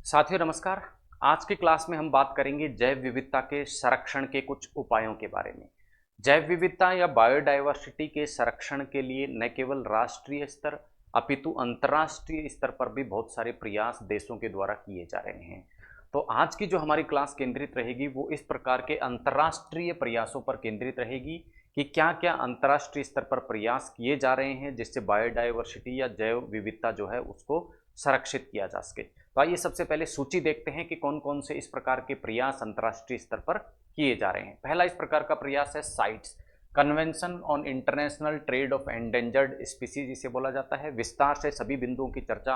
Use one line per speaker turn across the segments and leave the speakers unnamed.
साथियों नमस्कार। आज की क्लास में हम बात करेंगे जैव विविधता के संरक्षण के कुछ उपायों के बारे में। जैव विविधता या बायोडायवर्सिटी के संरक्षण के लिए न केवल राष्ट्रीय स्तर अपितु अंतर्राष्ट्रीय स्तर पर भी बहुत सारे प्रयास देशों के द्वारा किए जा रहे हैं। तो आज की जो हमारी क्लास केंद्रित रहेगी वो इस प्रकार के अंतर्राष्ट्रीय प्रयासों पर केंद्रित रहेगी कि क्या क्या अंतर्राष्ट्रीय स्तर पर प्रयास किए जा रहे हैं जिससे बायोडायवर्सिटी या जैव विविधता जो है उसको संरक्षित किया जा सके। तो आइए सबसे पहले सूची देखते हैं कि कौन कौन से इस प्रकार के प्रयास अंतर्राष्ट्रीय स्तर पर किए जा रहे हैं। पहला इस प्रकार का प्रयास है sites, convention on international trade off endangered species इसे बोला जाता है। विस्तार से सभी बिंदुओं की चर्चा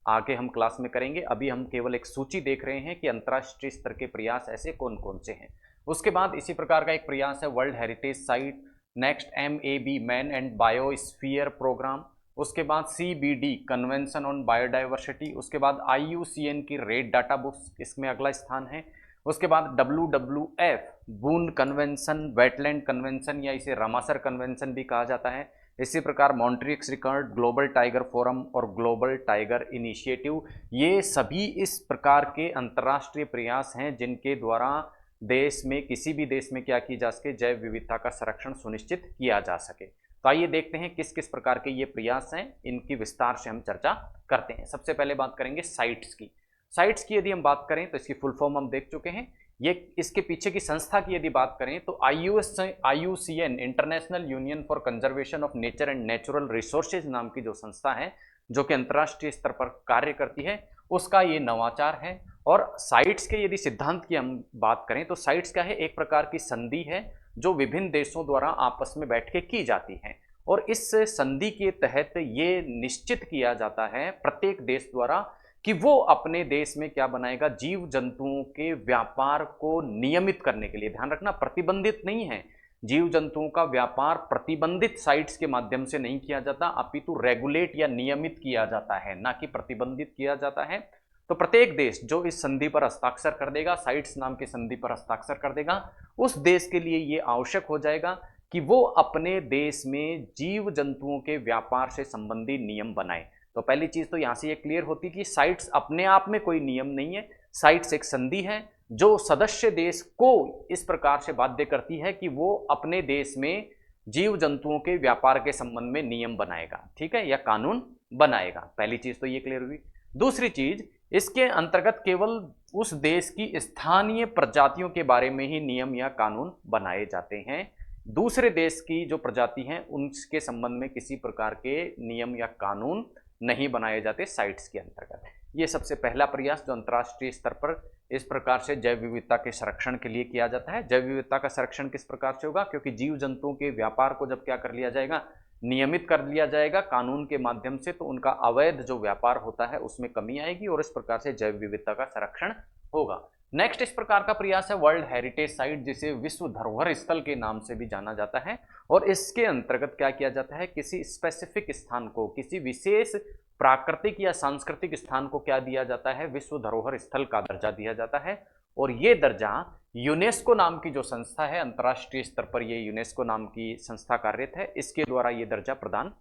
आगे हम क्लास में करेंगे। अभी हम केवल एक सूची देख रहे हैं कि अंतर्राष्ट्रीय स्तर के प्रयास ऐसे कौन कौन से हैं। उसके बाद इसी प्रकार का एक प्रयास है world heritage site, next MAB man and biosphere programme, उसके बाद CBD कन्वेंशन ऑन बायोडाइवर्सिटी, उसके बाद IUCN की रेड डाटा बुक्स इसमें अगला स्थान है। उसके बाद WWF बून कन्वेंशन, वेटलैंड कन्वेंशन या इसे रामासर कन्वेंशन भी कहा जाता है। इसी प्रकार Montreux record, global tiger forum और ग्लोबल टाइगर इनिशिएटिव, ये सभी इस प्रकार के अंतर्राष्ट्रीय प्रयास हैं जिनके द्वारा देश में किसी भी देश में क्या की जा सके, जैव विविधता का संरक्षण सुनिश्चित किया जा सके। तो आइए देखते हैं किस किस प्रकार के ये प्रयास हैं, इनकी विस्तार से हम चर्चा करते हैं। सबसे पहले बात करेंगे साइट्स की। साइट्स की यदि हम बात करें तो इसकी फुल फॉर्म हम देख चुके हैं। ये इसके पीछे की संस्था की यदि बात करें तो IUCN international union for conservation of nature and natural resources नाम की जो संस्था है जो कि अंतर्राष्ट्रीय स्तर पर कार्य करती है, उसका ये नवाचार है। और साइट्स के यदि सिद्धांत की हम बात करें तो साइट्स क्या है, एक प्रकार की संधि है जो विभिन्न देशों द्वारा आपस में बैठ के की जाती है। और इस संधि के तहत ये निश्चित किया जाता है प्रत्येक देश द्वारा कि वो अपने देश में क्या बनाएगा, जीव जंतुओं के व्यापार को नियमित करने के लिए। ध्यान रखना, प्रतिबंधित नहीं है। जीव जंतुओं का व्यापार प्रतिबंधित साइट्स के माध्यम से नहीं किया जाता अपितु रेगुलेट या नियमित किया जाता है, ना कि प्रतिबंधित किया जाता है। तो प्रत्येक देश जो इस संधि पर हस्ताक्षर कर देगा, साइट्स नाम की संधि पर हस्ताक्षर कर देगा, उस देश के लिए ये आवश्यक हो जाएगा कि वो अपने देश में जीव जंतुओं के व्यापार से संबंधी नियम बनाए। तो पहली चीज तो यहां से ये क्लियर होती कि साइट्स अपने आप में कोई नियम नहीं है। साइट्स एक संधि है जो सदस्य देश को इस प्रकार से बाध्य करती है कि वो अपने देश में जीव जंतुओं के व्यापार के संबंध में नियम बनाएगा, ठीक है, या कानून बनाएगा। पहली चीज तो ये क्लियर हुई। दूसरी चीज, इसके अंतर्गत केवल उस देश की स्थानीय प्रजातियों के बारे में ही नियम या कानून बनाए जाते हैं। दूसरे देश की जो प्रजाति हैं उनके संबंध में किसी प्रकार के नियम या कानून नहीं बनाए जाते साइट्स के अंतर्गत। ये सबसे पहला प्रयास जो अंतर्राष्ट्रीय स्तर पर इस प्रकार से जैव विविधता के संरक्षण के लिए किया जाता है। जैव विविधता का संरक्षण किस प्रकार से होगा, क्योंकि जीव जंतुओं के व्यापार को जब क्या कर लिया जाएगा, नियमित कर लिया जाएगा कानून के माध्यम से, तो उनका अवैध जो व्यापार होता है उसमें कमी आएगी और इस प्रकार से जैव विविधता का संरक्षण होगा। नेक्स्ट इस प्रकार का प्रयास है वर्ल्ड हेरिटेज साइट, जिसे विश्व धरोहर स्थल के नाम से भी जाना जाता है। और इसके अंतर्गत क्या किया जाता है, किसी स्पेसिफिक स्थान को, किसी विशेष प्राकृतिक या सांस्कृतिक स्थान को क्या दिया जाता है, विश्व धरोहर स्थल का दर्जा दिया जाता है। और ये दर्जा यूनेस्को नाम की जो संस्था है, अंतर्राष्ट्रीय स्तर पर ये यूनेस्को नाम की संस्था कार्यरत है, इसके द्वारा ये दर्जा प्रदान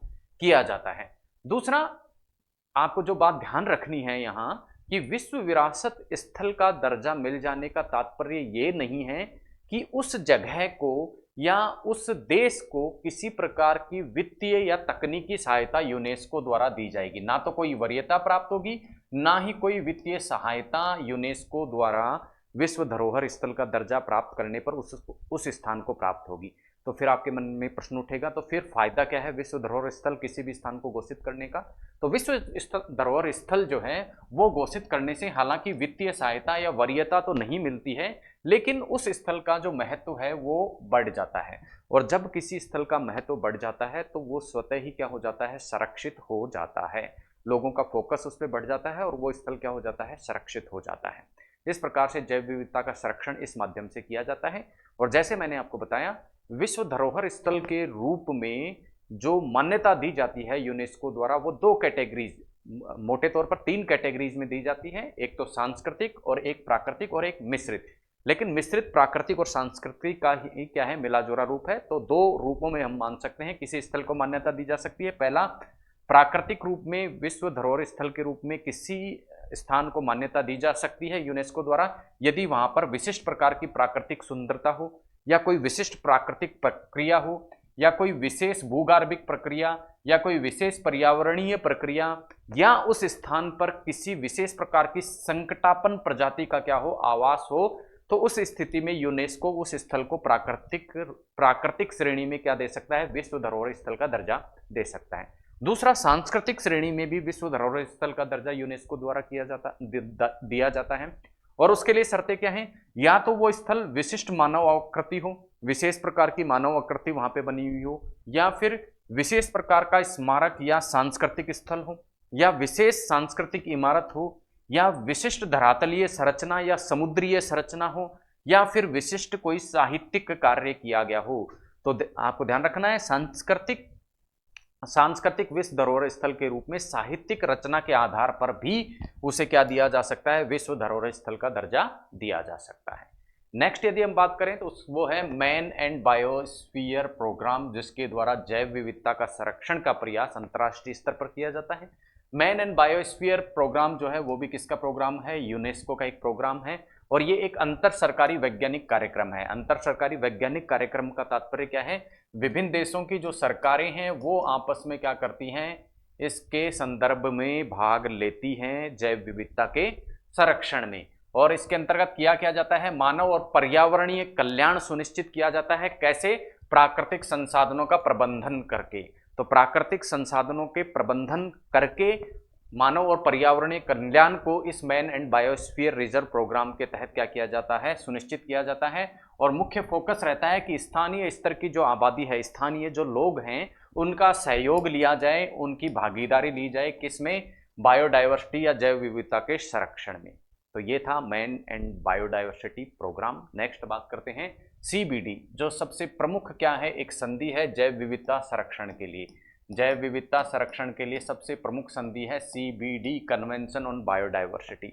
किया जाता है। दूसरा, आपको जो बात ध्यान रखनी है यहाँ कि विश्व विरासत स्थल का दर्जा मिल जाने का तात्पर्य ये नहीं है कि उस जगह को या उस देश को किसी प्रकार की वित्तीय या तकनीकी सहायता यूनेस्को द्वारा दी जाएगी। ना तो कोई वरीयता प्राप्त होगी, ना ही कोई वित्तीय सहायता यूनेस्को द्वारा विश्व धरोहर स्थल का दर्जा प्राप्त करने पर उस स्थान को प्राप्त होगी। तो फिर आपके मन में प्रश्न उठेगा, तो फिर फायदा क्या है विश्व धरोहर स्थल किसी भी स्थान को घोषित करने का। तो विश्व धरोहर स्थल जो है वो घोषित करने से हालांकि वित्तीय सहायता या वरीयता तो नहीं मिलती है, लेकिन उस स्थल का जो महत्व है वो बढ़ जाता है। और जब किसी स्थल का महत्व बढ़ जाता है तो वो स्वतः ही क्या हो जाता है, संरक्षित हो जाता है। लोगों का फोकस उस पर बढ़ जाता है और वो स्थल क्या हो जाता है, संरक्षित हो जाता है। इस प्रकार से जैव विविधता का संरक्षण इस माध्यम से किया जाता है। और जैसे मैंने आपको बताया, विश्व धरोहर स्थल के रूप में जो मान्यता दी जाती है यूनेस्को द्वारा, वो दो कैटेगरीज, मोटे तौर पर तीन कैटेगरीज में दी जाती है। एक तो सांस्कृतिक और एक प्राकृतिक और एक मिश्रित। लेकिन मिश्रित प्राकृतिक और सांस्कृतिक का ही क्या है, मिला जोरा रूप है। तो दो रूपों में हम मान सकते हैं किसी स्थल को मान्यता दी जा सकती है। पहला, प्राकृतिक रूप में विश्व धरोहर स्थल के रूप में किसी स्थान को मान्यता दी जा सकती है यूनेस्को द्वारा यदि वहां पर विशिष्ट प्रकार की प्राकृतिक सुंदरता हो, या कोई विशिष्ट प्राकृतिक प्रक्रिया हो, या कोई विशेष भूगर्भिक प्रक्रिया, या कोई विशेष पर्यावरणीय प्रक्रिया, या उस स्थान पर किसी विशेष प्रकार की संकटापन्न प्रजाति का क्या हो, आवास हो, तो उस स्थिति में यूनेस्को उस स्थल को प्राकृतिक श्रेणी में क्या दे सकता है, विश्व धरोहर स्थल का दर्जा दे सकता है। दूसरा, सांस्कृतिक श्रेणी में भी विश्व धरोहर स्थल का दर्जा यूनेस्को द्वारा दिया जाता है। और उसके लिए शर्तें क्या हैं, या तो वो स्थल विशिष्ट मानव आकृति हो, विशेष प्रकार की मानव आकृति वहां पे बनी हुई हो, या फिर विशेष प्रकार का स्मारक या सांस्कृतिक स्थल हो, या विशेष सांस्कृतिक इमारत हो, या विशिष्ट धरातलीय संरचना या समुद्रीय संरचना हो, या फिर विशिष्ट कोई साहित्यिक कार्य किया गया हो। तो आपको ध्यान रखना है, सांस्कृतिक विश्व धरोहर स्थल के रूप में साहित्यिक रचना के आधार पर भी उसे क्या दिया जा सकता है, विश्व धरोहर स्थल का दर्जा दिया जा सकता है। नेक्स्ट यदि हम बात करें तो वो है मैन एंड बायोस्फीयर प्रोग्राम, जिसके द्वारा जैव विविधता का संरक्षण का प्रयास अंतर्राष्ट्रीय स्तर पर किया जाता है। मैन एंड बायोस्फीयर प्रोग्राम जो है वो भी किसका प्रोग्राम है, यूनेस्को का एक प्रोग्राम है, और ये एक अंतर सरकारी वैज्ञानिक कार्यक्रम है। अंतर सरकारी वैज्ञानिक कार्यक्रम का तात्पर्य क्या है, विभिन्न देशों की जो सरकारें हैं वो आपस में क्या करती हैं, इसके संदर्भ में भाग लेती हैं जैव विविधता के संरक्षण में। और इसके अंतर्गत क्या जाता है, मानव और पर्यावरणीय कल्याण सुनिश्चित किया जाता है। कैसे, प्राकृतिक संसाधनों का प्रबंधन करके। तो प्राकृतिक संसाधनों के प्रबंधन करके मानव और पर्यावरणीय कल्याण को इस man and biosphere reserve programme के तहत क्या किया जाता है, सुनिश्चित किया जाता है। और मुख्य फोकस रहता है कि स्थानीय स्तर की जो आबादी है, स्थानीय जो लोग हैं, उनका सहयोग लिया जाए, उनकी भागीदारी ली जाए, किसमें, बायोडाइवर्सिटी या जैव विविधता के संरक्षण में। तो ये था man and biodiversity programme. Next बात करते हैं CBD, जो सबसे प्रमुख क्या है, एक संधि है जैव विविधता संरक्षण के लिए। जैव विविधता संरक्षण के लिए सबसे प्रमुख संधि है CBD, convention on biodiversity.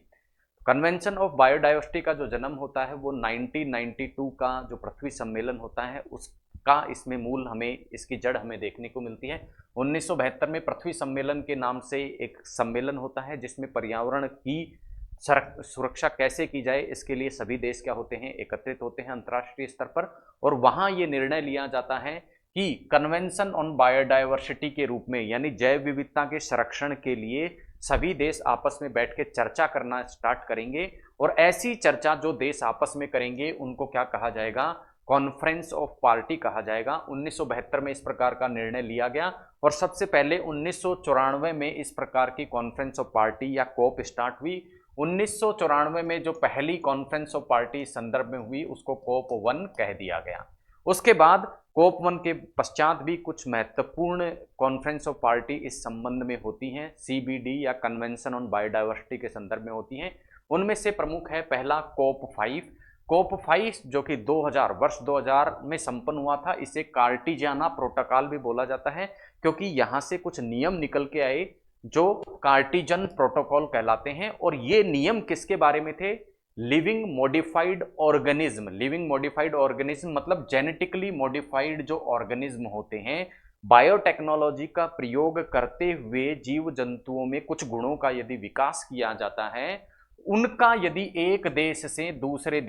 Convention of biodiversity का जो जन्म होता है वो 1992 का जो पृथ्वी सम्मेलन होता है उसका इसमें मूल हमें, इसकी जड़ हमें देखने को मिलती है। 1972 में पृथ्वी सम्मेलन के नाम से एक सम्मेलन होता है जिसमें पर्यावरण की सुरक्षा कैसे की जाए इसके लिए सभी देश क्या होते हैं, एकत्रित होते हैं अंतर्राष्ट्रीय स्तर पर। और वहां ये निर्णय लिया जाता है कि कन्वेंशन ऑन बायोडाइवर्सिटी के रूप में, यानी जैव विविधता के संरक्षण के लिए सभी देश आपस में बैठ के चर्चा करना स्टार्ट करेंगे। और ऐसी चर्चा जो देश आपस में करेंगे उनको क्या कहा जाएगा, कॉन्फ्रेंस ऑफ पार्टी कहा जाएगा। 1972 में इस प्रकार का निर्णय लिया गया और सबसे पहले 1994 में इस प्रकार की कॉन्फ्रेंस ऑफ पार्टी या कोप स्टार्ट हुई। 1994 में जो पहली कॉन्फ्रेंस ऑफ पार्टी संदर्भ में हुई उसको कोप 1 कह दिया गया। उसके बाद कोप 1 के पश्चात भी कुछ महत्वपूर्ण कॉन्फ्रेंस ऑफ पार्टी इस संबंध में होती हैं, CBD या कन्वेंशन ऑन बायोडाइवर्सिटी के संदर्भ में होती हैं। उनमें से प्रमुख है पहला कोप 5। कोप 5 जो कि 2000 में संपन्न हुआ था, इसे कार्टिजियाना प्रोटोकॉल भी बोला जाता है क्योंकि यहाँ से कुछ नियम निकल के आए जो कार्टिजन प्रोटोकॉल कहलाते हैं। और ये नियम किसके बारे में थे, living modified organism. Living modified organism मतलब जेनेटिकली मॉडिफाइड जो ऑर्गेनिज्म होते हैं, बायोटेक्नोलॉजी का प्रयोग करते हुए जीव जंतुओं में कुछ गुणों का यदि विकास किया जाता है, उनका यदि एक देश से दूसरे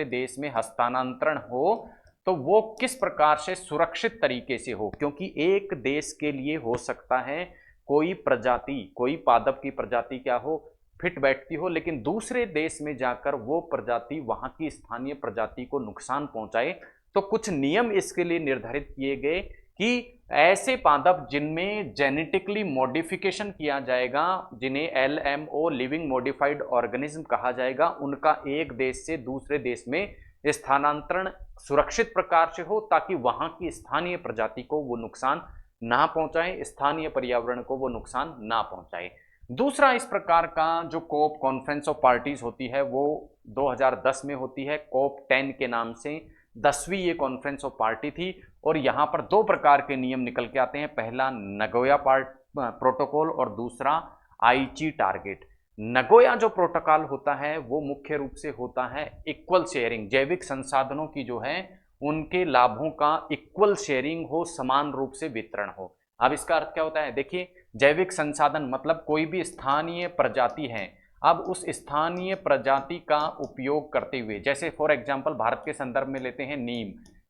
देश में हस्तांतरण हो तो वो किस प्रकार से सुरक्षित तरीके से हो। क्योंकि एक देश के लिए हो सकता है कोई प्रजाति, कोई पादप की प्रजाति क्या हो, फिट बैठती हो, लेकिन दूसरे देश में जाकर वो प्रजाति वहां की स्थानीय प्रजाति को नुकसान पहुंचाए। तो कुछ नियम इसके लिए निर्धारित किए गए कि ऐसे पादप जिनमें जेनेटिकली मॉडिफिकेशन किया जाएगा, जिन्हें LMO लिविंग मॉडिफाइड ऑर्गेनिज्म कहा जाएगा, उनका एक देश से दूसरे देश में स्थानांतरण सुरक्षित प्रकार से हो ताकि वहां की स्थानीय प्रजाति को वो नुकसान ना पहुंचाए, स्थानीय पर्यावरण को वो नुकसान ना पहुंचाए। दूसरा इस प्रकार का जो कोप कॉन्फ्रेंस ऑफ पार्टीज होती है वो 2010 में होती है, कोप 10 के नाम से 10वीं ये कॉन्फ्रेंस ऑफ पार्टी थी। और यहाँ पर दो प्रकार के नियम निकल के आते हैं, पहला नगोया प्रोटोकॉल और दूसरा आईची टारगेट। नगोया जो प्रोटोकॉल होता है वो मुख्य रूप से होता है इक्वल शेयरिंग, जैविक संसाधनों की जो है उनके लाभों का इक्वल शेयरिंग हो, समान रूप से वितरण हो। अब इसका अर्थ क्या होता है, देखिए जैविक संसाधन मतलब कोई भी स्थानीय प्रजाति है, अब उस स्थानीय प्रजाति का उपयोग करते हुए, जैसे फॉर एग्जांपल भारत के संदर्भ में लेते हैं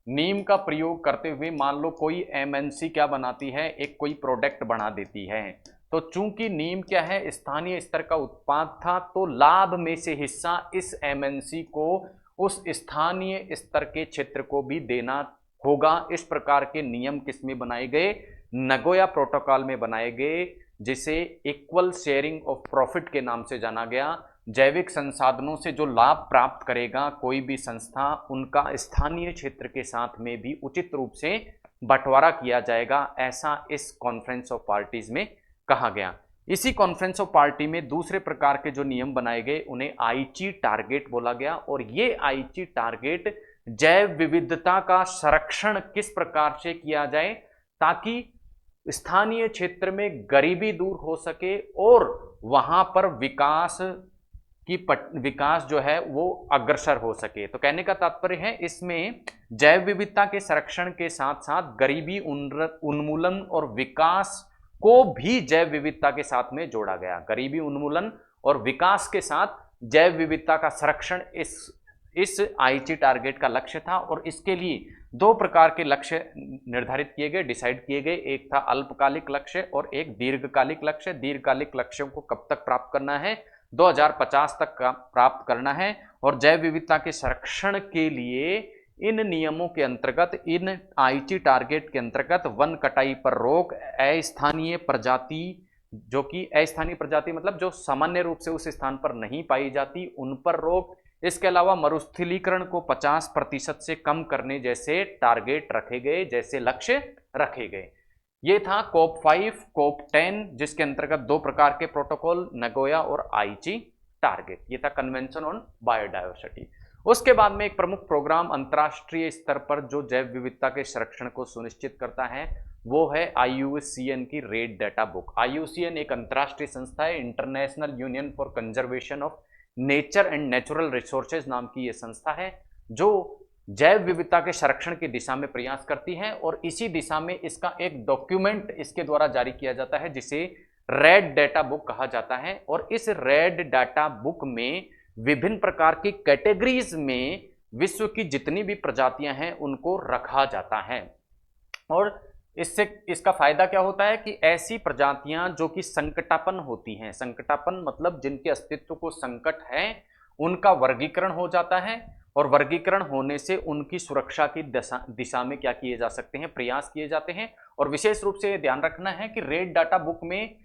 नीम का प्रयोग करते हुए मान लो कोई एमएनसी क्या बनाती है, एक कोई प्रोडक्ट बना देती है। तो चूंकि नीम क्या है, स्थानीय स्तर का उत्पाद था, तो लाभ में से हिस्सा इस एमएनसी को उस स्थानीय स्तर के क्षेत्र को भी देना होगा। इस प्रकार के नियम किसमें बनाए गए, नगोया प्रोटोकॉल में बनाए गए, जिसे इक्वल शेयरिंग ऑफ प्रॉफिट के नाम से जाना गया। जैविक संसाधनों से जो लाभ प्राप्त करेगा कोई भी संस्था, उनका स्थानीय क्षेत्र के साथ में भी उचित रूप से बंटवारा किया जाएगा, ऐसा इस कॉन्फ्रेंस ऑफ पार्टीज में कहा गया। इसी कॉन्फ्रेंस ऑफ पार्टी में दूसरे प्रकार के जो नियम बनाए गए उन्हें आईची टारगेट बोला गया। और ये आईची टारगेट जैव विविधता का संरक्षण किस प्रकार से किया जाए ताकि स्थानीय क्षेत्र में गरीबी दूर हो सके और वहां पर विकास जो है वो अग्रसर हो सके। तो कहने का तात्पर्य है इसमें जैव विविधता के संरक्षण के साथ साथ गरीबी उन्मूलन और विकास को भी जैव विविधता के साथ में जोड़ा गया। गरीबी उन्मूलन और विकास के साथ जैव विविधता का संरक्षण इस आईची टारगेट का लक्ष्य था। और इसके लिए दो प्रकार के लक्ष्य निर्धारित किए गए, डिसाइड किए गए। एक था अल्पकालिक लक्ष्य और एक दीर्घकालिक लक्ष्य। दीर्घकालिक लक्ष्यों को कब तक प्राप्त करना है, 2050 तक का प्राप्त करना है। और जैव विविधता के संरक्षण के लिए इन नियमों के अंतर्गत, इन आईची टारगेट के अंतर्गत वन कटाई पर रोक, अस्थानीय प्रजाति, जो कि अस्थानीय प्रजाति मतलब जो सामान्य रूप से उस स्थान पर नहीं पाई जाती, उन पर रोक, इसके अलावा मरुस्थलीकरण को 50% से कम करने जैसे टारगेट रखे गए, जैसे लक्ष्य रखे गए। ये था COP 5, COP 10, जिसके अंतर्गत दो प्रकार के प्रोटोकॉल, नगोया और आईची टारगेट। ये था कन्वेंशन ऑन बायोडायवर्सिटी। उसके बाद में एक प्रमुख प्रोग्राम अंतर्राष्ट्रीय स्तर पर जो जैव विविधता के संरक्षण को सुनिश्चित करता है वो है IUCN की रेड डाटा बुक। IUCN एक अंतर्राष्ट्रीय संस्था है, international union for conservation of nature and natural resources नाम की ये संस्था है, जो जैव विविधता के संरक्षण की दिशा में प्रयास करती है। और इसी दिशा में इसका एक डॉक्यूमेंट इसके द्वारा जारी किया जाता है जिसे रेड डाटा बुक कहा जाता है। और इस रेड डाटा बुक में विभिन्न प्रकार की कैटेगरीज में विश्व की जितनी भी प्रजातियां हैं उनको रखा जाता है। और इससे इसका फायदा क्या होता है कि ऐसी प्रजातियां जो कि संकटापन्न होती हैं, संकटापन्न मतलब जिनके अस्तित्व को संकट है, उनका वर्गीकरण हो जाता है। और वर्गीकरण होने से उनकी सुरक्षा की दिशा में क्या किए जा सकते हैं, प्रयास किए जाते हैं। और विशेष रूप से ये ध्यान रखना है कि रेड डाटा बुक में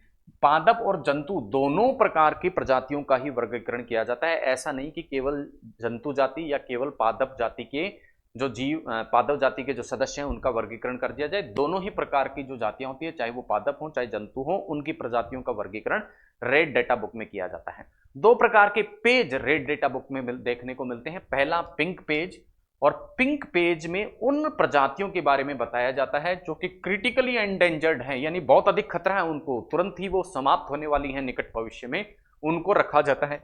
पादप और जंतु दोनों प्रकार की प्रजातियों का ही वर्गीकरण किया जाता है। ऐसा नहीं कि केवल जंतु जाति या केवल पादप जाति के जो पादप जाति के जो सदस्य हैं उनका वर्गीकरण कर दिया जाए। दोनों ही प्रकार की जो जातियां होती है, चाहे वो पादप हो चाहे जंतु हो, उनकी प्रजातियों का वर्गीकरण रेड डाटा बुक में किया जाता है। दो प्रकार के पेज रेड डाटा बुक में देखने को मिलते हैं। पहला पिंक पेज, और पिंक पेज में उन प्रजातियों के बारे में बताया जाता है जो कि क्रिटिकली एंडेंजर्ड हैं, यानी बहुत अधिक खतरा है उनको, तुरंत ही वो समाप्त होने वाली हैं निकट भविष्य में, उनको रखा जाता है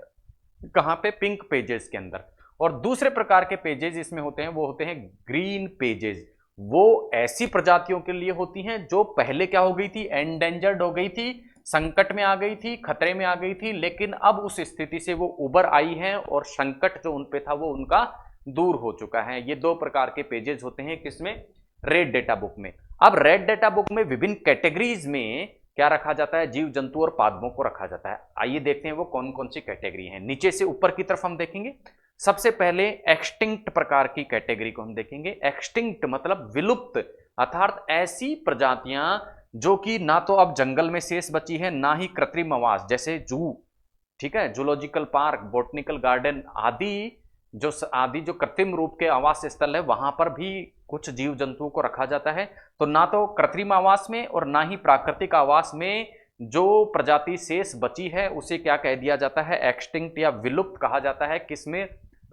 कहां पे, पिंक पेजेस के अंदर। और दूसरे प्रकार के पेजेस इसमें होते हैं वो होते हैं ग्रीन पेजेस। वो ऐसी प्रजातियों के लिए होती हैं जो पहले क्या हो गई थी, एंडेंजर्ड हो गई थी, संकट में आ गई थी, खतरे में आ गई थी, लेकिन अब उस स्थिति से वो उबर आई हैं और संकट जो उन पे था वो उनका दूर हो चुका है। ये दो प्रकार के पेजेस होते हैं किसमें, रेड डाटा बुक में। अब रेड डाटा बुक में विभिन्न कैटेगरीज में क्या रखा जाता है, जीव जंतु और पादपों को रखा जाता है। आइए देखते हैं वो कौन कौन सी कैटेगरी हैं। नीचे से ऊपर की तरफ हम देखेंगे। सबसे पहले एक्सटिंक्ट प्रकार की कैटेगरी को हम देखेंगे। एक्सटिंक्ट मतलब विलुप्त, अर्थात ऐसी प्रजातियां जो कि ना तो अब जंगल में शेष बची है, ना ही कृत्रिम आवास जैसे जू, ठीक है, जूलॉजिकल पार्क, बॉटनिकल गार्डन आदि जो कृत्रिम रूप के आवास स्थल है वहां पर भी कुछ जीव जंतुओं को रखा जाता है। तो ना तो कृत्रिम आवास में और ना ही प्राकृतिक आवास में जो प्रजाति शेष बची है उसे क्या कह दिया जाता है, एक्सटिंक्ट या विलुप्त कहा जाता है, किसमें,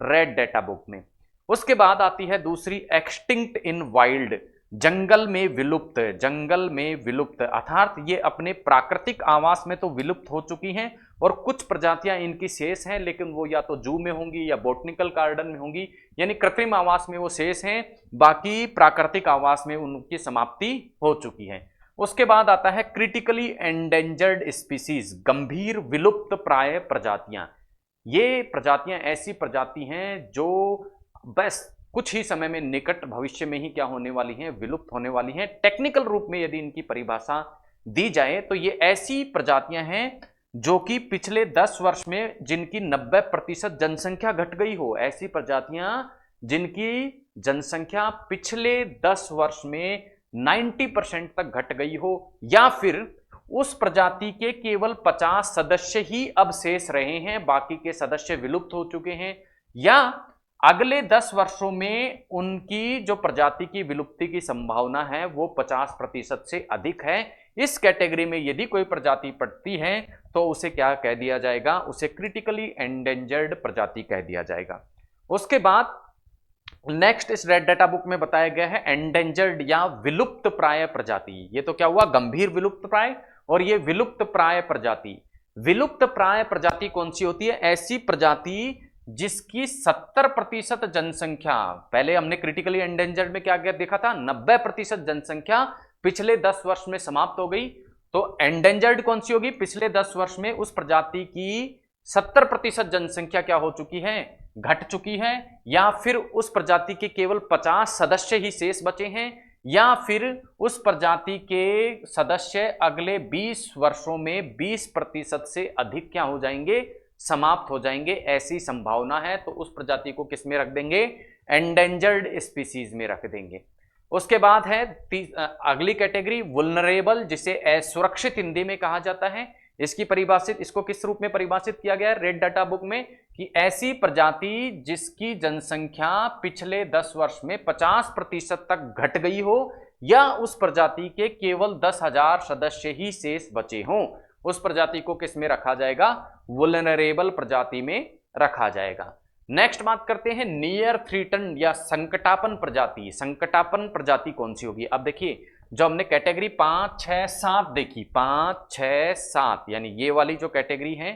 रेड डाटा बुक में। उसके बाद आती है दूसरी एक्सटिंक्ट इन वाइल्ड, जंगल में विलुप्त। जंगल में विलुप्त अर्थात ये अपने प्राकृतिक आवास में तो विलुप्त हो चुकी हैं और कुछ प्रजातियां इनकी शेष हैं, लेकिन वो या तो जू में होंगी या बॉटनिकल गार्डन में होंगी, यानी कृत्रिम आवास में वो शेष हैं, बाकी प्राकृतिक आवास में उनकी समाप्ति हो चुकी है। उसके बाद आता है क्रिटिकली एंडेंजर्ड स्पीसीज, गंभीर विलुप्त प्राय प्रजातियां। ये प्रजातियां ऐसी प्रजाति हैं जो बस कुछ ही समय में, निकट भविष्य में ही क्या होने वाली हैं, विलुप्त होने वाली हैं। टेक्निकल रूप में यदि इनकी परिभाषा दी जाए तो ये ऐसी प्रजातियां हैं जो कि पिछले 10 वर्ष में जिनकी 90% जनसंख्या घट गई हो, ऐसी प्रजातियां जिनकी जनसंख्या पिछले 10 वर्ष में 90% तक घट गई हो, या फिर उस प्रजाति के केवल 50 सदस्य ही अब शेष रहे हैं, बाकी के सदस्य विलुप्त हो चुके हैं, या अगले 10 वर्षों में उनकी जो प्रजाति की विलुप्ति की संभावना है वो 50% से अधिक है। इस कैटेगरी में यदि कोई प्रजाति पड़ती है तो उसे क्या कह दिया जाएगा, उसे क्रिटिकली एंडेंजर्ड प्रजाति कह दिया जाएगा। उसके बाद नेक्स्ट इस रेड डाटा बुक में बताया गया है एंडेंजर्ड या विलुप्त प्राय प्रजाति। ये तो क्या हुआ, गंभीर विलुप्त प्राय, और ये विलुप्त प्राय प्रजाति। विलुप्त प्राय प्रजाति कौन सी होती है, ऐसी प्रजाति जिसकी 70% जनसंख्या, पहले हमने क्रिटिकली एंडेंजर्ड में क्या देखा था, 90% जनसंख्या पिछले 10 वर्ष में समाप्त हो गई। तो एंडेंजर्ड कौन सी होगी, पिछले 10 वर्ष में उस प्रजाति की 70% जनसंख्या क्या हो चुकी है, घट चुकी है, या फिर उस प्रजाति के केवल 50 सदस्य ही शेष बचे हैं, या फिर उस प्रजाति के सदस्य अगले 20 वर्षों में 20% से अधिक क्या हो जाएंगे, समाप्त हो जाएंगे, ऐसी संभावना है। तो उस प्रजाति को किस में रख देंगे, एंडेंजर्ड स्पीसीज में रख देंगे। उसके बाद है अगली कैटेगरी वुल्नरेबल, जिसे असुरक्षित हिंदी में कहा जाता है। इसको किस रूप में परिभाषित किया गया है रेड डाटा बुक में, कि ऐसी प्रजाति जिसकी जनसंख्या पिछले 10 वर्ष में 50% तक घट गई हो, या उस प्रजाति के केवल 10,000 सदस्य ही शेष बचे हों, उस प्रजाति को किस में रखा जाएगा, वुल्नरेबल प्रजाति में रखा जाएगा। नेक्स्ट बात करते हैं नियर थ्रीटन या संकटापन प्रजाति। संकटापन प्रजाति कौन सी होगी, अब देखिए जो हमने कैटेगरी 5, 6, 7 देखी, 5, 6, 7 यानी ये वाली जो कैटेगरी है,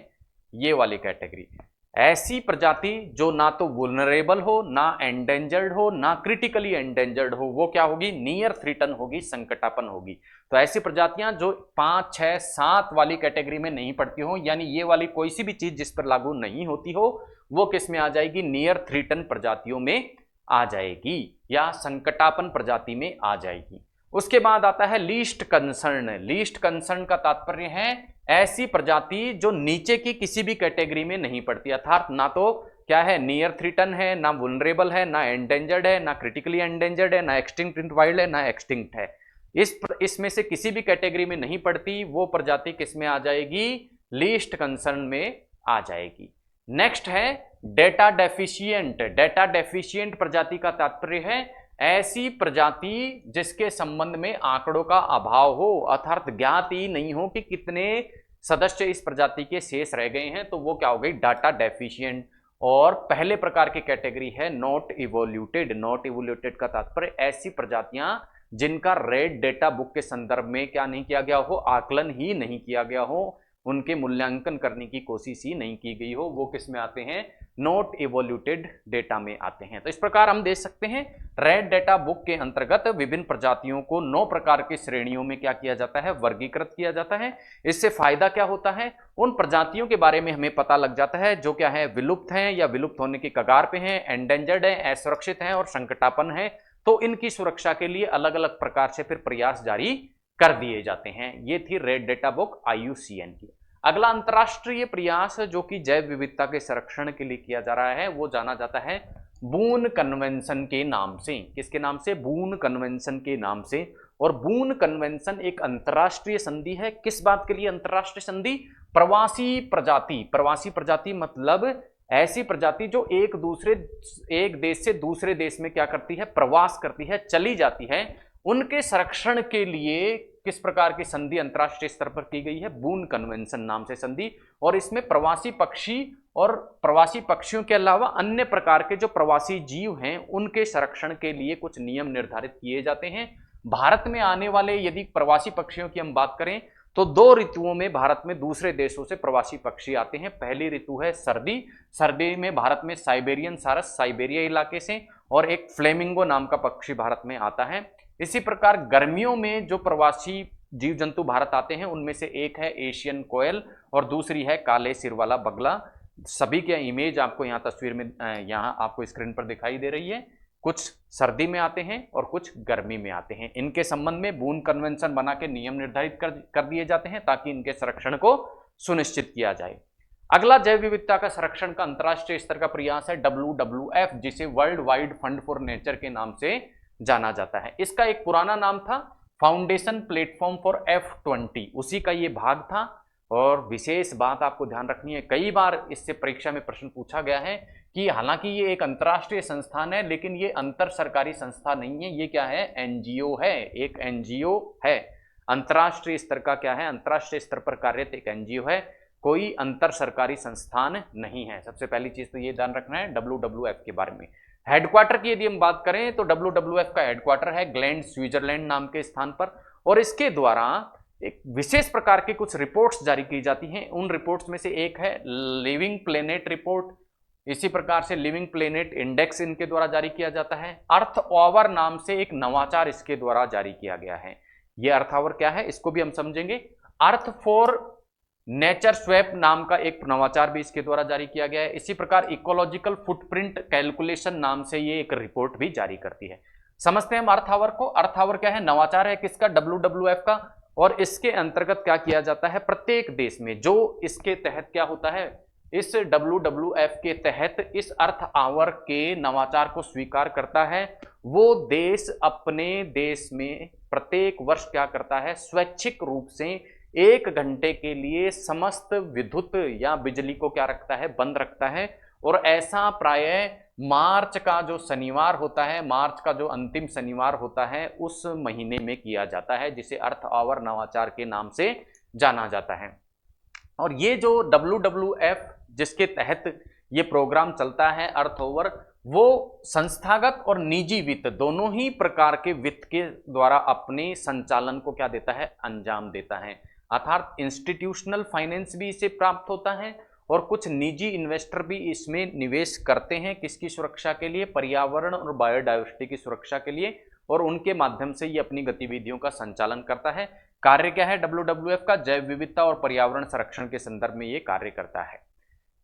ये वाली कैटेगरी, ऐसी प्रजाति जो ना तो वुल्नरेबल हो, ना एंडेंजर्ड हो, ना क्रिटिकली एंडेंजर्ड हो, वो क्या होगी, नियर थ्रीटन होगी, संकटापन होगी। तो ऐसी प्रजातियां जो 5, 6, 7 वाली कैटेगरी में नहीं पड़ती हो, यानी ये वाली कोई सी भी चीज जिस पर लागू नहीं होती हो, वो किस में आ जाएगी, नियर थ्रीटन प्रजातियों में आ जाएगी, या संकटापन प्रजाति में आ जाएगी। उसके बाद आता है लीस्ट कंसर्न। लीस्ट कंसर्न का तात्पर्य है ऐसी प्रजाति जो नीचे की किसी भी कैटेगरी में नहीं पड़ती, अर्थात ना तो क्या है, नियर थ्रीटन है, ना वुल्नरेबल है, ना एंडेंजर्ड है, ना क्रिटिकली एंडेंजर्ड है, ना एक्सटिंक्ट वाइल्ड है, ना एक्सटिंक्ट है। इसमें से किसी भी कैटेगरी में नहीं पड़ती, वो प्रजाति किस में आ जाएगी, लीस्ट कंसर्न में आ जाएगी। नेक्स्ट है डेटा डेफिशिएंट। डेटा डेफिशिएंट प्रजाति का तात्पर्य है ऐसी प्रजाति जिसके संबंध में आंकड़ों का अभाव हो, अर्थात ज्ञात ही नहीं हो कि कितने सदस्य इस प्रजाति के शेष रह गए हैं, तो वो क्या हो गई, डाटा डेफिशिएंट। और पहले प्रकार की कैटेगरी है नॉट इवोल्यूटेड। नॉट इवोल्यूटेड का तात्पर्य ऐसी प्रजातियां जिनका रेड डेटा बुक के संदर्भ में क्या नहीं किया गया हो, आकलन ही नहीं किया गया हो, उनके मूल्यांकन करने की कोशिश ही नहीं की गई हो, वो किस में आते हैं, नॉट इवोल्यूटेड डेटा में आते हैं। तो इस प्रकार हम देख सकते हैं रेड डेटा बुक के अंतर्गत विभिन्न प्रजातियों को 9 प्रकार की श्रेणियों में क्या किया जाता है, वर्गीकृत किया जाता है। इससे फायदा क्या होता है, उन प्रजातियों के बारे में हमें पता लग जाता है जो क्या है, विलुप्त हैं या विलुप्त होने की कगार पे हैं, एंडेंजर्ड है, असुरक्षित हैं और संकटापन है। तो इनकी सुरक्षा के लिए अलग अलग प्रकार से फिर प्रयास जारी कर दिए जाते हैं। ये थी रेड डेटा बुक IUCN की। अगला अंतरराष्ट्रीय प्रयास जो कि जैव विविधता के संरक्षण के लिए किया जा रहा है वो जाना जाता है बून कन्वेंशन के नाम से। किसके नाम से, बून कन्वेंशन के नाम से। और बून कन्वेंशन एक अंतरराष्ट्रीय संधि है। किस बात के लिए अंतरराष्ट्रीय संधि, प्रवासी प्रजाति। प्रवासी प्रजाति मतलब ऐसी प्रजाति जो एक देश से दूसरे देश में क्या करती है, प्रवास करती है, चली जाती है, उनके संरक्षण के लिए किस प्रकार की संधि अंतरराष्ट्रीय स्तर पर की गई है, बून कन्वेंशन नाम से संधि। और इसमें प्रवासी पक्षी और प्रवासी पक्षियों के अलावा अन्य प्रकार के जो प्रवासी जीव हैं उनके संरक्षण के लिए कुछ नियम निर्धारित किए जाते हैं। भारत में आने वाले यदि प्रवासी पक्षियों की हम बात करें तो 2 ऋतुओं में भारत में दूसरे देशों से प्रवासी पक्षी आते हैं। पहली ऋतु है सर्दी। सर्दी में भारत में साइबेरियन सारस साइबेरिया इलाके से और एक फ्लेमिंगो नाम का पक्षी भारत में आता है। इसी प्रकार गर्मियों में जो प्रवासी जीव जंतु भारत आते हैं उनमें से एक है एशियन कोयल और दूसरी है काले सिर वाला बगला। सभी के इमेज आपको यहाँ तस्वीर में यहाँ आपको स्क्रीन पर दिखाई दे रही है। कुछ सर्दी में आते हैं और कुछ गर्मी में आते हैं। इनके संबंध में बून कन्वेंशन बना के नियम निर्धारित कर दिए जाते हैं ताकि इनके संरक्षण को सुनिश्चित किया जाए। अगला जैव विविधता का संरक्षण का अंतरराष्ट्रीय स्तर का प्रयास है WWF, जिसे world wide fund for nature के नाम से जाना जाता है। इसका एक पुराना नाम था फाउंडेशन प्लेटफॉर्म फॉर F20, उसी का ये भाग था। और विशेष बात आपको ध्यान रखनी है, कई बार इससे परीक्षा में प्रश्न पूछा गया है कि हालांकि ये एक अंतरराष्ट्रीय संस्थान है लेकिन ये अंतर सरकारी संस्था नहीं है, ये क्या है, एनजीओ है, एक एनजीओ है। अंतरराष्ट्रीय स्तर का क्या है, अंतरराष्ट्रीय स्तर पर कार्यरत एक एनजीओ है, कोई अंतर सरकारी संस्थान नहीं है। सबसे पहली चीज तो ये ध्यान रखना है WWF के बारे में। हेडक्वार्टर की यदि हम बात करें तो WWF का हेडक्वार्टर है ग्लैंड, स्विट्जरलैंड नाम के स्थान पर, और इसके द्वारा एक विशेष प्रकार के कुछ रिपोर्ट्स जारी की जाती हैं। उन रिपोर्ट्स में से एक है लिविंग प्लेनेट रिपोर्ट, इसी प्रकार से लिविंग प्लेनेट इंडेक्स इनके द्वारा जारी किया जाता है। अर्थ आवर नाम से एक नवाचार इसके द्वारा जारी किया गया है। यह अर्थ आवर क्या है इसको भी हम समझेंगे। अर्थ फॉर नेचर स्वैप नाम का एक नवाचार भी इसके द्वारा जारी किया गया है। इसी प्रकार इकोलॉजिकल फुटप्रिंट कैलकुलेशन नाम से ये एक रिपोर्ट भी जारी करती है। समझते हैं हम अर्थ आवर को। अर्थ आवर क्या है, नवाचार है किसका, WWF का, और इसके अंतर्गत क्या किया जाता है, प्रत्येक देश में जो इसके तहत क्या होता है, इस WWF के तहत इस अर्थ आवर के नवाचार को स्वीकार करता है, वो देश अपने देश में प्रत्येक वर्ष क्या करता है, स्वैच्छिक रूप से 1 घंटे के लिए समस्त विद्युत या बिजली को क्या रखता है, बंद रखता है। और ऐसा प्रायः मार्च का जो शनिवार होता है, मार्च का जो अंतिम शनिवार होता है उस महीने में किया जाता है, जिसे अर्थ आवर नवाचार के नाम से जाना जाता है। और ये जो WWF जिसके तहत ये प्रोग्राम चलता है अर्थ आवर, वो संस्थागत और निजी वित्त दोनों ही प्रकार के वित्त के द्वारा अपने संचालन को क्या देता है, अंजाम देता है। अर्थात इंस्टीट्यूशनल फाइनेंस भी इसे प्राप्त होता है और कुछ निजी इन्वेस्टर भी इसमें निवेश करते हैं, किसकी सुरक्षा के लिए, पर्यावरण और बायोडाइवर्सिटी की सुरक्षा के लिए, और उनके माध्यम से ये अपनी गतिविधियों का संचालन करता है। कार्य क्या है WWF का, जैव विविधता और पर्यावरण संरक्षण के संदर्भ में ये कार्य करता है।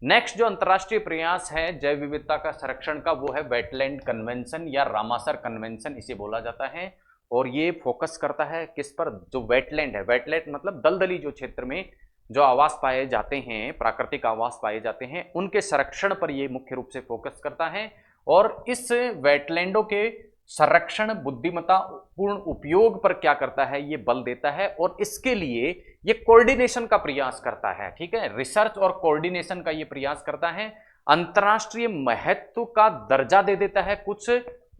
नेक्स्ट जो अंतर्राष्ट्रीय प्रयास है जैव विविधता का संरक्षण का, वो है वेटलैंड कन्वेंशन या रामासर कन्वेंशन इसे बोला जाता है। और ये फोकस करता है किस पर, जो वेटलैंड है, वेटलैंड मतलब दलदली जो क्षेत्र में जो आवास पाए जाते हैं, प्राकृतिक आवास पाए जाते हैं, उनके संरक्षण पर ये मुख्य रूप से फोकस करता है। और इस वेटलैंडों के संरक्षण बुद्धिमत्ता पूर्ण उपयोग पर क्या करता है, ये बल देता है और इसके लिए ये कोऑर्डिनेशन का प्रयास करता है। ठीक है, रिसर्च और कोऑर्डिनेशन का ये प्रयास करता है। अंतर्राष्ट्रीय महत्व का दर्जा दे देता है कुछ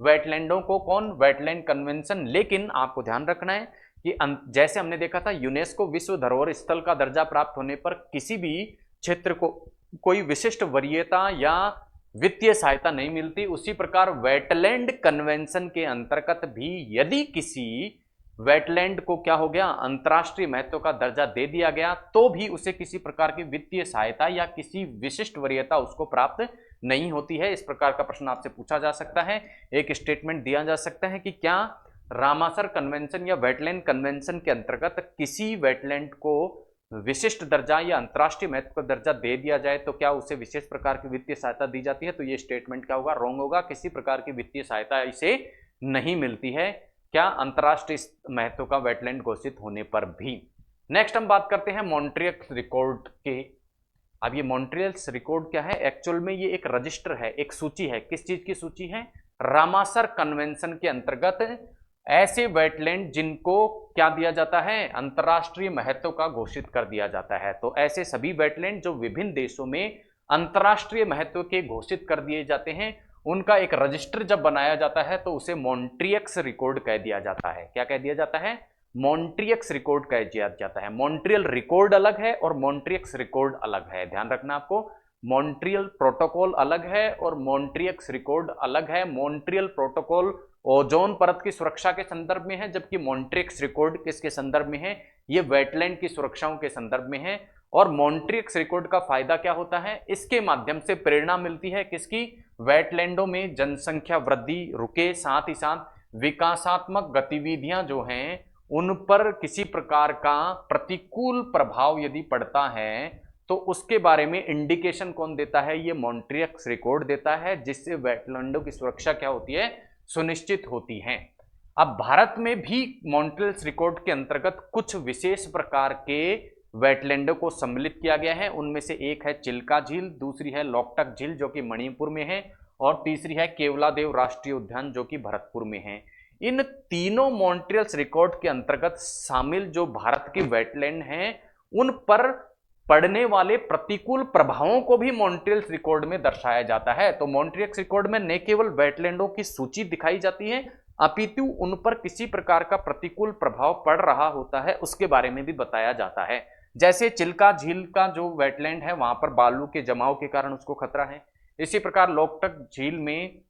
वेटलैंडों को, कौन, वेटलैंड कन्वेंशन। लेकिन आपको ध्यान रखना है कि जैसे हमने देखा था यूनेस्को विश्व धरोहर स्थल का दर्जा प्राप्त होने पर किसी भी क्षेत्र को कोई विशिष्ट वरीयता या वित्तीय सहायता नहीं मिलती, उसी प्रकार वेटलैंड कन्वेंशन के अंतर्गत भी यदि किसी वेटलैंड को क्या हो गया, अंतर्राष्ट्रीय महत्व का दर्जा दे दिया गया, तो भी उसे किसी प्रकार की वित्तीय सहायता या किसी विशिष्ट वरीयता उसको प्राप्त नहीं होती है। इस प्रकार का प्रश्न आपसे पूछा जा सकता है। एक स्टेटमेंट दिया जा सकता है कि क्या रामासर कन्वेंशन या वेटलैंड कन्वेंशन के अंतर्गत किसी वेटलैंड को विशिष्ट दर्जा या अंतर्राष्ट्रीय महत्व का दर्जा दे दिया जाए तो क्या उसे विशेष प्रकार की वित्तीय सहायता दी जाती है, तो ये स्टेटमेंट क्या होगा, रॉन्ग होगा। किसी प्रकार की वित्तीय सहायता इसे नहीं मिलती है, क्या, अंतर्राष्ट्रीय महत्व का वेटलैंड घोषित होने पर भी। नेक्स्ट हम बात करते हैं मॉन्ट्रियल रिकॉर्ड के। अब ये मॉन्ट्रियल रिकॉर्ड क्या है, एक्चुअल में ये एक रजिस्टर है, एक सूची है। किस चीज की सूची है, रामासर कन्वेंशन के अंतर्गत ऐसे वेटलैंड जिनको क्या दिया जाता है, अंतर्राष्ट्रीय महत्व का घोषित कर दिया जाता है। तो ऐसे सभी वेटलैंड जो विभिन्न देशों में अंतर्राष्ट्रीय महत्व के घोषित कर दिए जाते हैं, उनका एक रजिस्टर जब बनाया जाता है तो उसे मॉन्ट्रियक्स रिकॉर्ड कह दिया जाता है। क्या कह दिया जाता है, मॉन्ट्रियक्स रिकॉर्ड कह दिया जाता है। मॉन्ट्रियल रिकॉर्ड अलग है और मॉन्ट्रियक्स रिकॉर्ड अलग है, ध्यान रखना आपको। मॉन्ट्रियल प्रोटोकॉल अलग है और मॉन्ट्रियक्स रिकॉर्ड अलग है। मॉन्ट्रियल प्रोटोकॉल ओजोन परत की सुरक्षा के संदर्भ में है, जबकि मॉन्ट्रियक्स रिकॉर्ड किसके संदर्भ में है, ये वेटलैंड की सुरक्षाओं के संदर्भ में है। और मॉन्ट्रियक्स रिकॉर्ड का फायदा क्या होता है, इसके माध्यम से प्रेरणा मिलती है किसकी, वेटलैंडों में जनसंख्या वृद्धि रुके, साथ ही साथ विकासात्मक गतिविधियां जो हैं उन पर किसी प्रकार का प्रतिकूल प्रभाव यदि पड़ता है तो उसके बारे में इंडिकेशन कौन देता है? ये मॉन्ट्रियक्स रिकॉर्ड देता है, जिससे वेटलैंडों की सुरक्षा क्या होती है? सुनिश्चित होती है। अब भारत में भी मॉन्ट्रियल्स रिकॉर्ड के अंतर्गत कुछ विशेष प्रकार के वेटलैंडों को सम्मिलित किया गया है। उनमें से एक है चिल्का झील, दूसरी है लोकटक झील जो कि मणिपुर में है, और तीसरी है केवलादेव राष्ट्रीय उद्यान जो कि भरतपुर में है। इन तीनों मॉन्ट्रियल्स रिकॉर्ड के अंतर्गत शामिल जो भारत के वेटलैंड हैं, उन पर पड़ने वाले प्रतिकूल प्रभावों को भी मॉन्ट्रियल्स रिकॉर्ड में दर्शाया जाता है। तो मॉन्ट्रियल्स रिकॉर्ड में न केवल वेटलैंडों की सूची दिखाई जाती है, अपितु उन पर किसी प्रकार का प्रतिकूल प्रभाव पड़ रहा होता है उसके बारे में भी बताया जाता है। जैसे चिल्का झील का जो वेटलैंड है वहां पर बालू के जमाव के कारण उसको खतरा है। इसी प्रकार लोकटक झील में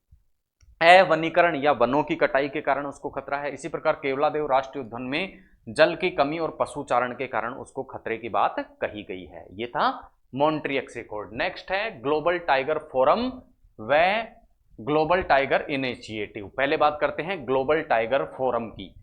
अवनीकरण या वनों की कटाई के कारण उसको खतरा है। इसी प्रकार केवलादेव राष्ट्रीय उद्यान में जल की कमी और पशुचारण के कारण उसको खतरे की बात कही गई है। ये था मॉन्ट्रियक्स रिकॉर्ड। नेक्स्ट है ग्लोबल टाइगर फोरम व ग्लोबल टाइगर इनिशिएटिव। पहले बात करते हैं ग्लोबल टाइगर फोरम की।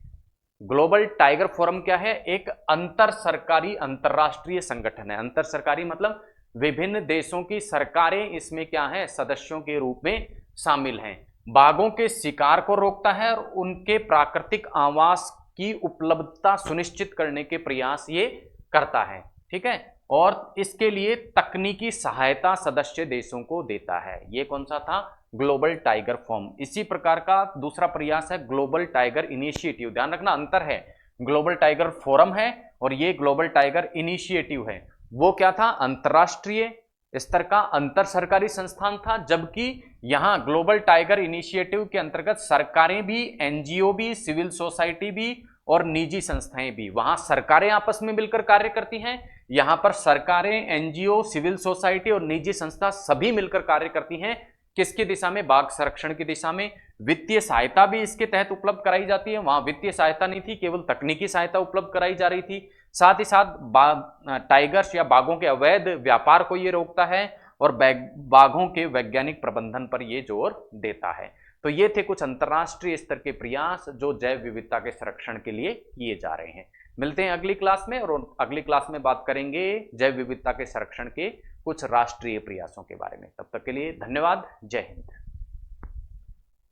ग्लोबल टाइगर फोरम क्या है? एक अंतर सरकारी अंतरराष्ट्रीय संगठन है। अंतर सरकारी मतलब विभिन्न देशों की सरकारें इसमें क्या है? सदस्यों के रूप में शामिल हैं। बाघों के शिकार को रोकता है और उनके प्राकृतिक आवास की उपलब्धता सुनिश्चित करने के प्रयास ये करता है। ठीक है, और इसके लिए तकनीकी सहायता सदस्य देशों को देता है। ये कौन सा था? Global tiger forum. इसी प्रकार का दूसरा प्रयास है ग्लोबल टाइगर इनिशिएटिव। ध्यान रखना अंतर है, ग्लोबल टाइगर फोरम है और ये ग्लोबल टाइगर इनिशिएटिव है। वो क्या था? अंतरराष्ट्रीय स्तर का अंतर सरकारी संस्थान था, जबकि यहां ग्लोबल टाइगर इनिशिएटिव के अंतर्गत सरकारें भी, एनजीओ भी, सिविल सोसाइटी भी और निजी संस्थाएं भी। वहां सरकारें आपस में मिलकर कार्य करती हैं, यहां पर सरकारें, एनजीओ, सिविल सोसाइटी और निजी संस्था सभी मिलकर कार्य करती हैं। किसकी दिशा में? बाघ संरक्षण की दिशा में। वित्तीय सहायता भी इसके तहत उपलब्ध कराई जाती है। वहां वित्तीय सहायता नहीं थी, केवल तकनीकी सहायता उपलब्ध कराई जा रही थी। साथ ही साथ टाइगर्स या बाघों के अवैध व्यापार को ये रोकता है और बाघों के वैज्ञानिक प्रबंधन पर ये जोर देता है। तो ये थे कुछ अंतर्राष्ट्रीय स्तर के प्रयास जो जैव विविधता के संरक्षण के लिए किए जा रहे हैं। मिलते हैं अगली क्लास में, और अगली क्लास में बात करेंगे जैव विविधता के संरक्षण के कुछ राष्ट्रीय प्रयासों के बारे में। तब तक के लिए धन्यवाद। जय हिंद।